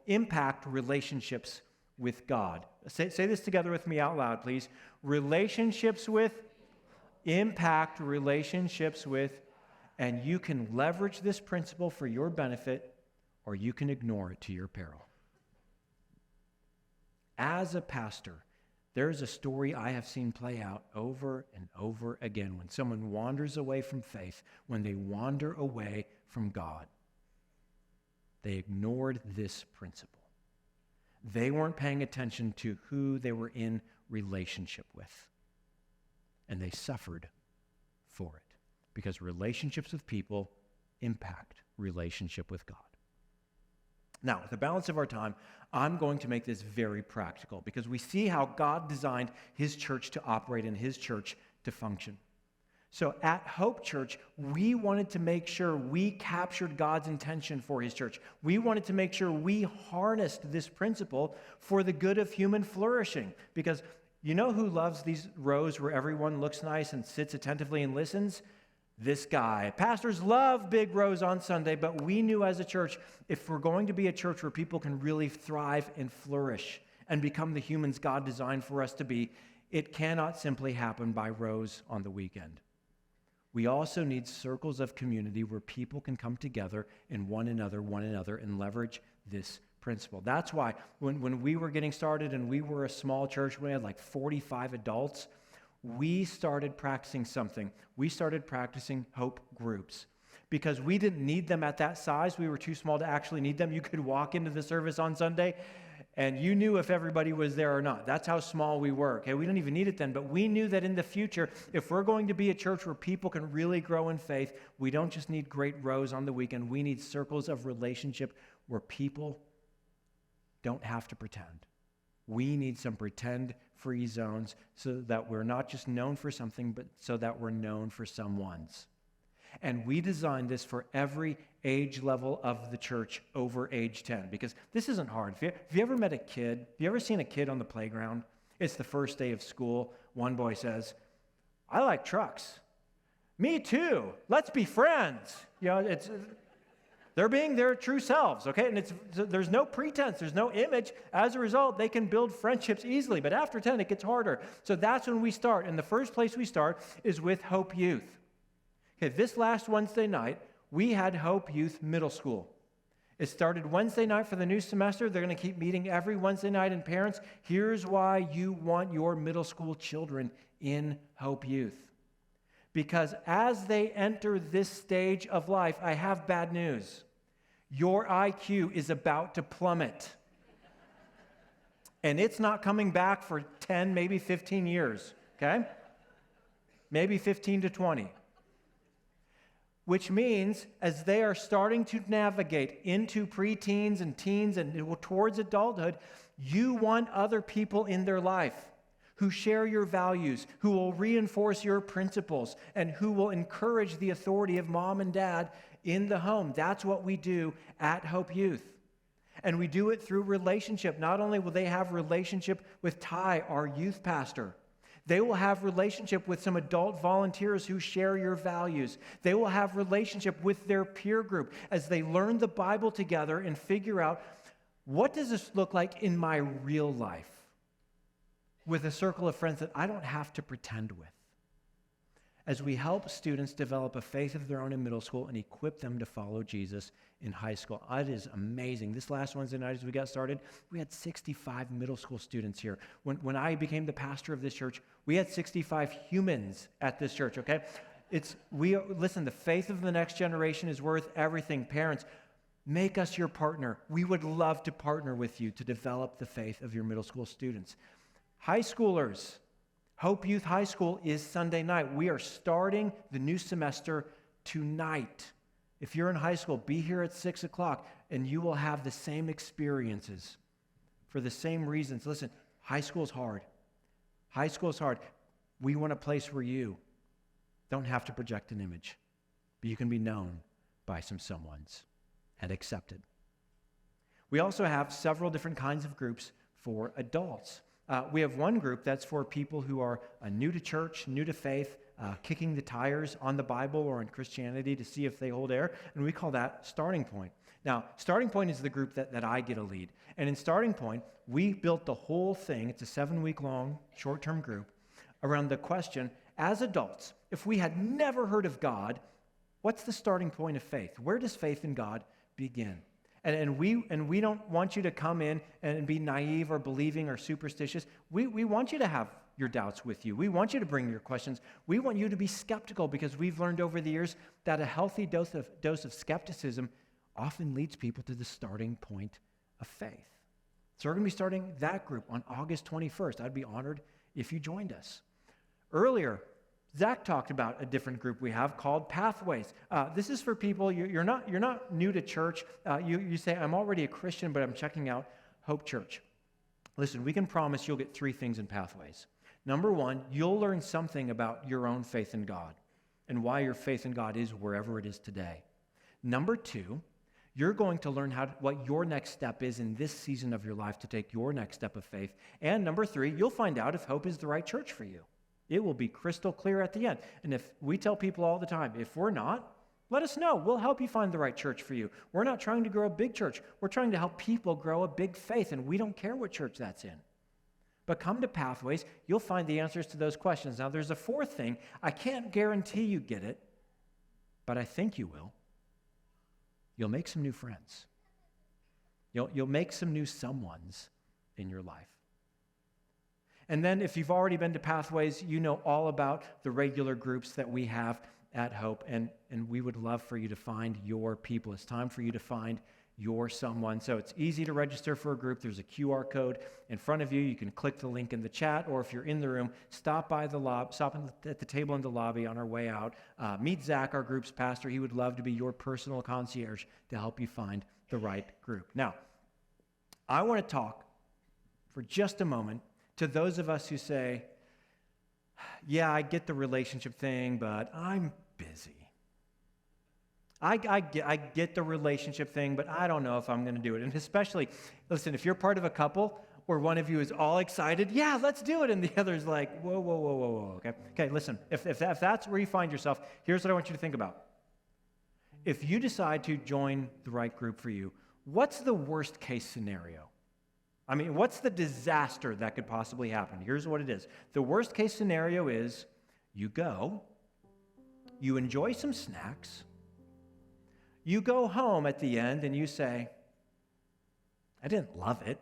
impact relationships with God. Say this together with me out loud, please. Relationships with impact relationships with, and you can leverage this principle for your benefit, or you can ignore it to your peril. As a pastor, there's a story I have seen play out over and over again when someone wanders away from faith, when they wander away from God. They ignored this principle. They weren't paying attention to who they were in relationship with, and they suffered for it, because relationships with people impact relationship with God. Now, with the balance of our time, I'm going to make this very practical, because we see how God designed his church to operate and his church to function. So at Hope Church, we wanted to make sure we captured God's intention for his church. We wanted to make sure we harnessed this principle for the good of human flourishing, because you know who loves these rows where everyone looks nice and sits attentively and listens? This guy. Pastors love big rows on Sunday, but we knew as a church, if we're going to be a church where people can really thrive and flourish and become the humans God designed for us to be, it cannot simply happen by rows on the weekend. We also need circles of community where people can come together in one another, and leverage this principle. That's why when we were getting started and we were a small church, we had like 45 adults, we started practicing something. We started practicing hope groups, because we didn't need them at that size. We were too small to actually need them. You could walk into the service on Sunday and you knew if everybody was there or not. That's how small we were. Okay, we didn't even need it then, but we knew that in the future, if we're going to be a church where people can really grow in faith, we don't just need great rows on the weekend. We need circles of relationship where people don't have to pretend. We need some pretend-free zones so that we're not just known for something, but so that we're known for someone's. And we designed this for every age level of the church over age 10, because this isn't hard. Have you ever met a kid? Have you ever seen a kid on the playground? It's the first day of school. One boy says, "I like trucks." "Me too. Let's be friends." You know, they're being their true selves, okay? And there's no pretense, there's no image. As a result, they can build friendships easily. But after 10, it gets harder. So that's when we start. And the first place we start is with Hope Youth. Okay, this last Wednesday night, we had Hope Youth Middle School. It started Wednesday night for the new semester. They're going to keep meeting every Wednesday night. And parents, here's why you want your middle school children in Hope Youth. Because as they enter this stage of life, I have bad news. Your IQ is about to plummet. And it's not coming back for 10, maybe 15 years, okay? Maybe 15 to 20. Which means as they are starting to navigate into preteens and teens and towards adulthood, you want other people in their life who share your values, who will reinforce your principles, and who will encourage the authority of mom and dad in the home. That's what we do at Hope Youth. And we do it through relationship. Not only will they have relationship with Ty, our youth pastor, they will have relationship with some adult volunteers who share your values. They will have relationship with their peer group as they learn the Bible together and figure out, what does this look like in my real life? with a circle of friends that I don't have to pretend with, as we help students develop a faith of their own in middle school and equip them to follow Jesus in high school. It is amazing. This last Wednesday night as we got started, we had 65 middle school students here. When I became the pastor of this church, we had 65 humans at this church, okay? Listen, the faith of the next generation is worth everything. Parents, make us your partner. We would love to partner with you to develop the faith of your middle school students. High schoolers, Hope Youth High School is Sunday night. We are starting the new semester tonight. If you're in high school, be here at 6 o'clock, and you will have the same experiences for the same reasons. Listen, high school is hard. High school is hard. We want a place where you don't have to project an image, but you can be known by some someones and accepted. We also have several different kinds of groups for adults. We have one group that's for people who are new to church, new to faith, kicking the tires on the Bible or on Christianity to see if they hold air, and we call that Starting Point. Now, Starting Point is the group that I get to lead. And in Starting Point, we built the whole thing, it's a 7-week-long short-term group, around the question, as adults, if we had never heard of God, what's the starting point of faith? Where does faith in God begin? And we don't want you to come in and be naive or believing or superstitious. We want you to have your doubts with you. We want you to bring your questions. We want you to be skeptical, because we've learned over the years that a healthy dose of skepticism often leads people to the starting point of faith. So we're going to be starting that group on August 21st. I'd be honored if you joined us. Earlier, Zach talked about a different group we have called Pathways. This is for people, you're not new to church. You say, I'm already a Christian, but I'm checking out Hope Church. Listen, we can promise you'll get 3 things in Pathways. Number 1, you'll learn something about your own faith in God and why your faith in God is wherever it is today. Number 2, you're going to learn what your next step is in this season of your life to take your next step of faith. And number 3, you'll find out if Hope is the right church for you. It will be crystal clear at the end. And if we tell people all the time, if we're not, let us know. We'll help you find the right church for you. We're not trying to grow a big church. We're trying to help people grow a big faith, and we don't care what church that's in. But come to Pathways, you'll find the answers to those questions. Now, there's a 4th thing. I can't guarantee you get it, but I think you will. You'll make some new friends. You'll make some new someones in your life. And then if you've already been to Pathways, you know all about the regular groups that we have at Hope, and we would love for you to find your people. It's time for you to find your someone. So it's easy to register for a group. There's a QR code in front of you. You can click the link in the chat, or if you're in the room, stop at the table in the lobby on our way out. Meet Zach, our group's pastor. He would love to be your personal concierge to help you find the right group. Now, I want to talk for just a moment to those of us who say, yeah, I get the relationship thing, but I'm busy. I get the relationship thing, but I don't know if I'm going to do it. And especially, listen, if you're part of a couple where one of you is all excited, yeah, let's do it, and the other's like, whoa, okay, listen, if that's where you find yourself, here's what I want you to think about. If you decide to join the right group for you, what's the worst case scenario? I mean, what's the disaster that could possibly happen? Here's what it is. The worst case scenario is you go, you enjoy some snacks, you go home at the end and you say, I didn't love it.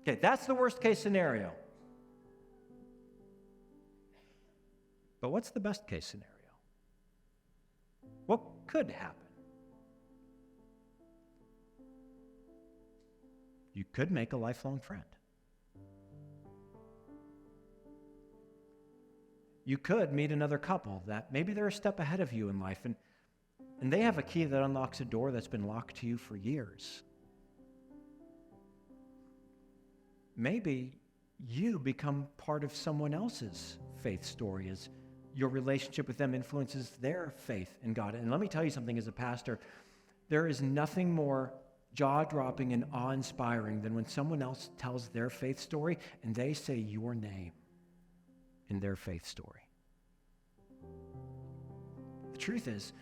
Okay, that's the worst case scenario. But what's the best case scenario? What could happen? You could make a lifelong friend. You could meet another couple that maybe they're a step ahead of you in life, and they have a key that unlocks a door that's been locked to you for years. Maybe you become part of someone else's faith story as your relationship with them influences their faith in God. And let me tell you something as a pastor, there is nothing more jaw-dropping and awe-inspiring than when someone else tells their faith story and they say your name in their faith story. The truth is,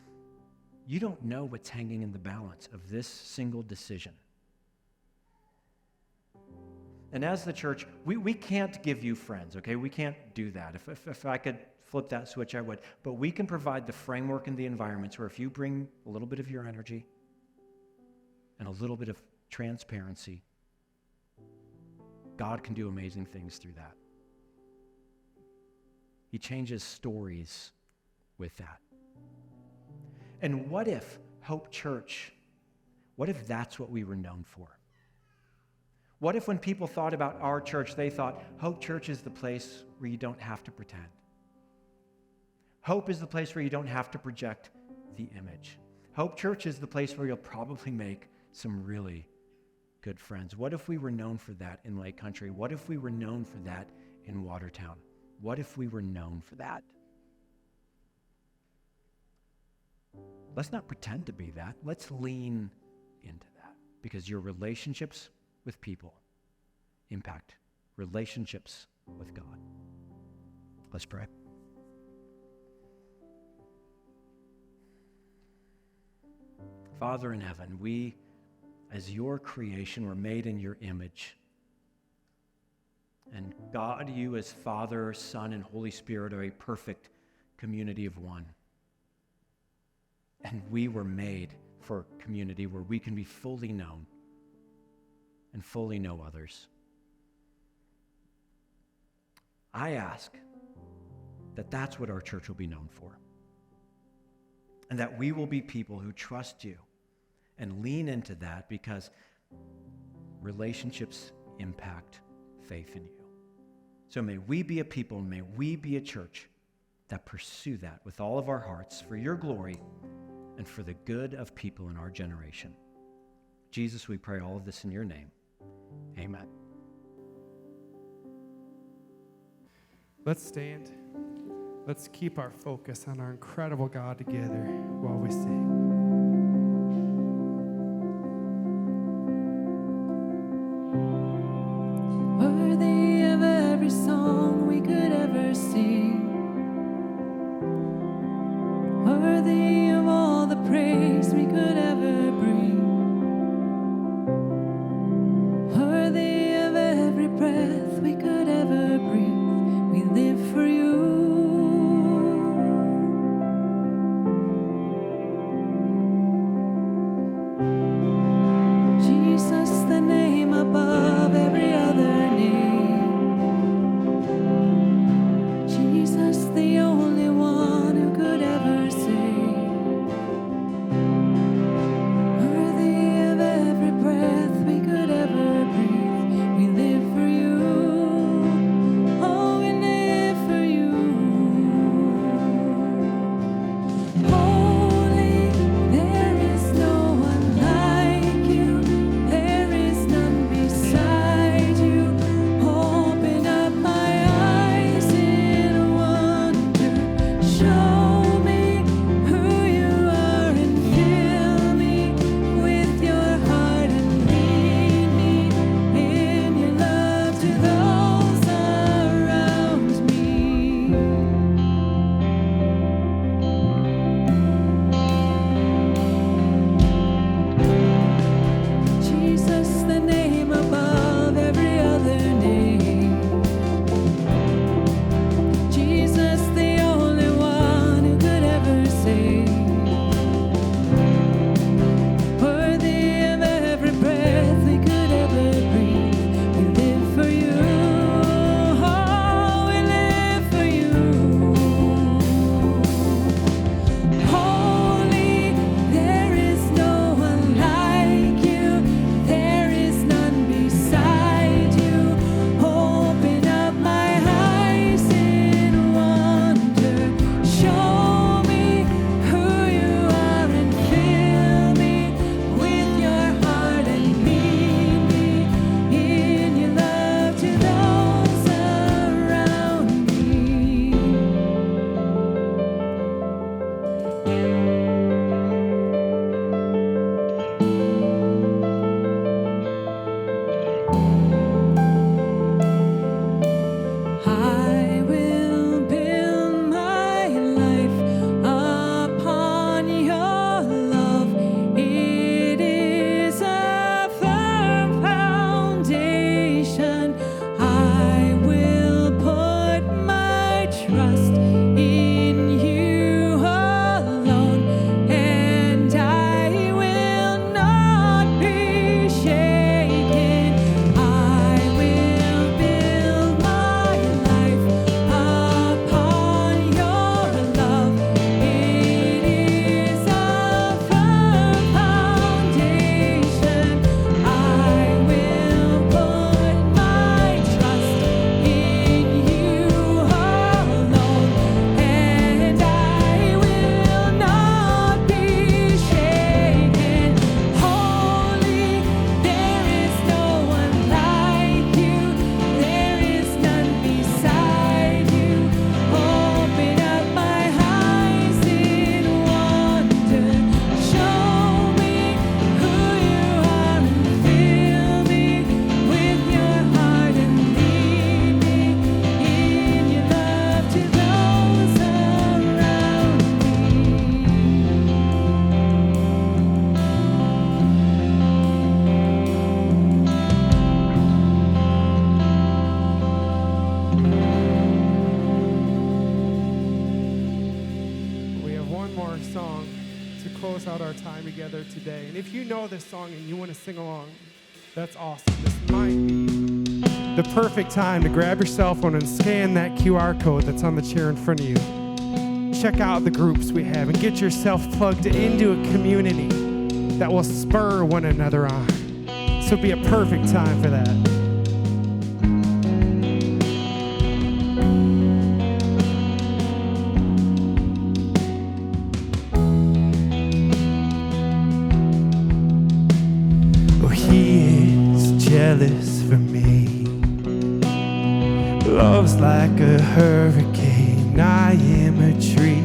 you don't know what's hanging in the balance of this single decision. And as the church, we can't give you friends, okay? We can't do that. If I could flip that switch, I would. But we can provide the framework and the environments where if you bring a little bit of your energy and a little bit of transparency, God can do amazing things through that. He changes stories with that. And what if Hope Church, what if that's what we were known for? What if when people thought about our church, they thought, Hope Church is the place where you don't have to pretend. Hope is the place where you don't have to project the image. Hope Church is the place where you'll probably make some really good friends. What if we were known for that in Lake Country? What if we were known for that in Watertown? What if we were known for that? Let's not pretend to be that. Let's lean into that, because your relationships with people impact relationships with God. Let's pray. Father in heaven, we, as your creation, were made in your image. And God, you as Father, Son, and Holy Spirit are a perfect community of one. And we were made for a community where we can be fully known and fully know others. I ask that that's what our church will be known for. And that we will be people who trust you and lean into that, because relationships impact faith in you. So may we be a people, may we be a church that pursue that with all of our hearts for your glory and for the good of people in our generation. Jesus, we pray all of this in your name. Amen. Let's stand. Let's keep our focus on our incredible God together while we sing. Worthy of every song we could ever sing, worthy of all the praise we could ever bring, worthy of every breath we could ever breathe. We live for you. out our time together today. And if you know this song and you want to sing along, that's awesome. This might be the perfect time to grab your cell phone and scan that QR code that's on the chair in front of you. Check out the groups we have and get yourself plugged into a community that will spur one another on. So it'd be a perfect time for that. Oh, he is jealous for me. Love's like a hurricane. I am a tree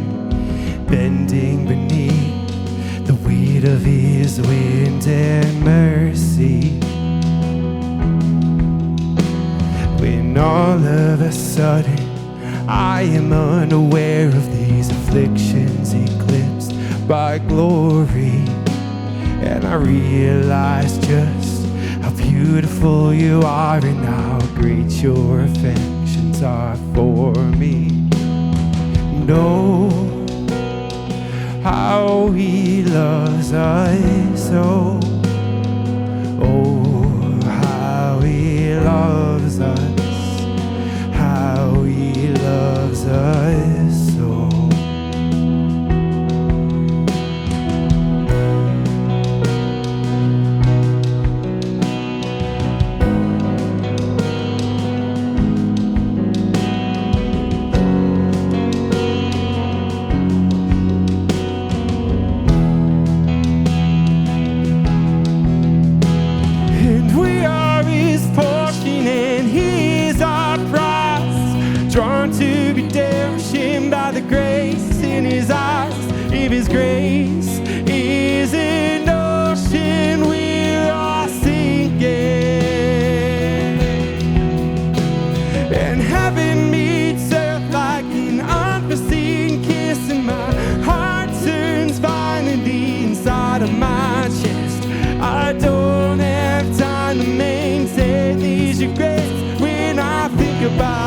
bending beneath the weight of his wind and mercy. When all of a sudden I am unaware of these afflictions eclipsed by glory, and I realize just how beautiful you are and how great your affections are for me. Know how he loves us, oh, how he loves us, how he loves us, oh. To be redemption by the grace in his eyes. If his grace is an ocean, we're all sinking. And heaven meets earth like an unforeseen kiss, and my heart turns violently inside of my chest. I don't have time to maintain these regrets when I think about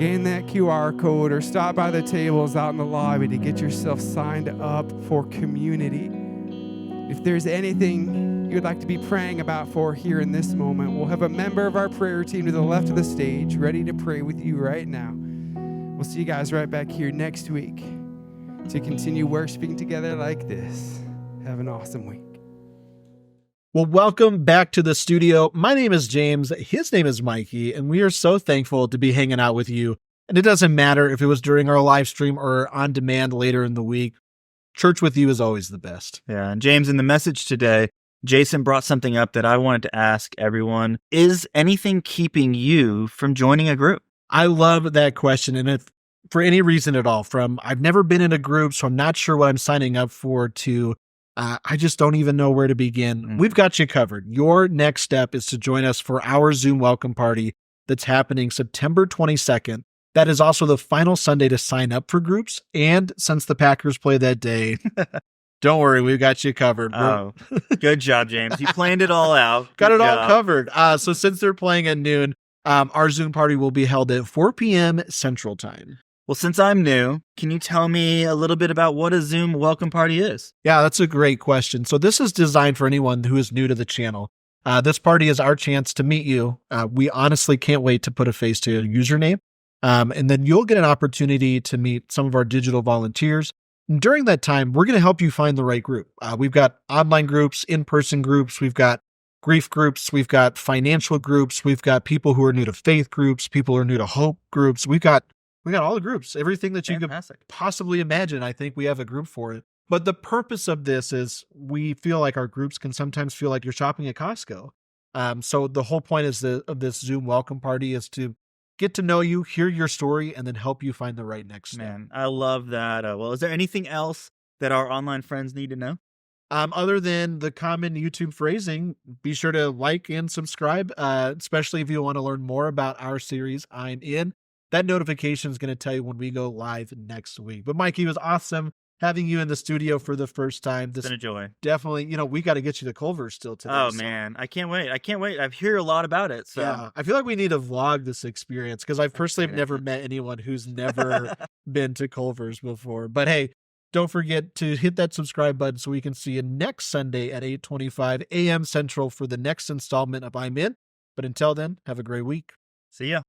scan that QR code or stop by the tables out in the lobby to get yourself signed up for community. If there's anything you'd like to be praying about for here in this moment, we'll have a member of our prayer team to the left of the stage ready to pray with you right now. We'll see you guys right back here next week to continue worshiping together like this. Have an awesome week. Well, welcome back to the studio. My name is James. His name is Mikey, and we are so thankful to be hanging out with you. And it doesn't matter if it was during our live stream or on demand later in the week. Church with you is always the best. Yeah, and James, in the message today, Jason brought something up that I wanted to ask everyone. Is anything keeping you from joining a group? I love that question, and if for any reason at all, from I've never been in a group, so I'm not sure what I'm signing up for, to I just don't even know where to begin. We've got you covered. Your next step is to join us for our Zoom welcome party that's happening September 22nd. That is also the final Sunday to sign up for groups. And since the Packers play that day, don't worry, we've got you covered. Oh, good job, James. You planned it all out. Got Good it all job. covered. So since they're playing at noon, our Zoom party will be held at 4 p.m. Central Time. Well, since I'm new, can you tell me a little bit about what a Zoom welcome party is? Yeah, that's a great question. So this is designed for anyone who is new to the channel. This party is our chance to meet you. We honestly can't wait to put a face to your username. And then you'll get an opportunity to meet some of our digital volunteers. And during that time, we're going to help you find the right group. We've got online groups, in-person groups. We've got grief groups. We've got financial groups. We've got people who are new to faith groups, people who are new to hope groups. We got all the groups, everything that you could possibly imagine. I think we have a group for it. But the purpose of this is we feel like our groups can sometimes feel like you're shopping at Costco. So the whole point of this Zoom welcome party is to get to know you, hear your story, and then help you find the right next step. Man, I love that. Well, is there anything else that our online friends need to know? Other than the common YouTube phrasing, be sure to like and subscribe, especially if you want to learn more about our series, I'm In. That notification is going to tell you when we go live next week. But Mikey, it was awesome having you in the studio for the first time. It's been a joy. Definitely, we got to get you to Culver still today. Oh, man. I can't wait. I hear a lot about it. So yeah, I feel like we need to vlog this experience because I personally have never met anyone who's never been to Culver's before. But hey, don't forget to hit that subscribe button so we can see you next Sunday at 8:25 a.m. Central for the next installment of I'm In. But until then, have a great week. See ya.